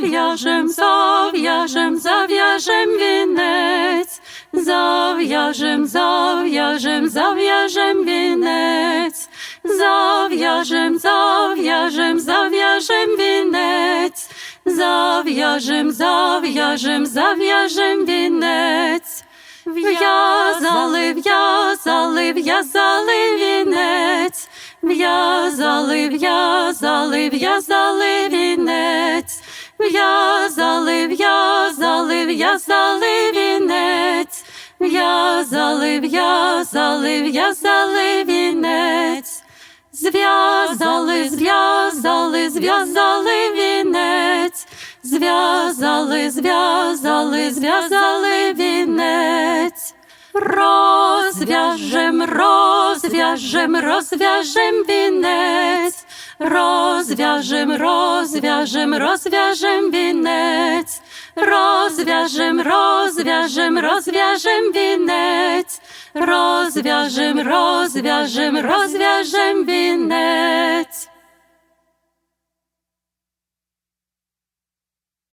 Зав'яжем, зав'яжем, зав'яжем вінець, зав'яжем, зав'яжем, зав'яжем вінець, зав'яжем, зав'яжем, зав'яжем вінець, зав'яжем, зав'яжем, зав'яжем вінець. В'язали, в'язали, в'язали вінець, в'язали, в'язали, в'язали вінець, в'язали, в'язали, в'язали вінець, в'язали, в'язали, в'язали вінець, зв'язали, зв'язали, зв'язали вінець, зв'язали, зв'язали, зв'язали вінець. Розв'яжем, розв'яжем, розв'яжем вінець, розв'яжем, розв'яжем, розв'яжем вінець, розв'яжем, розв'яжем, розв'яжем вінець, розв'яжем, розв'яжем, розв'яжем вінець.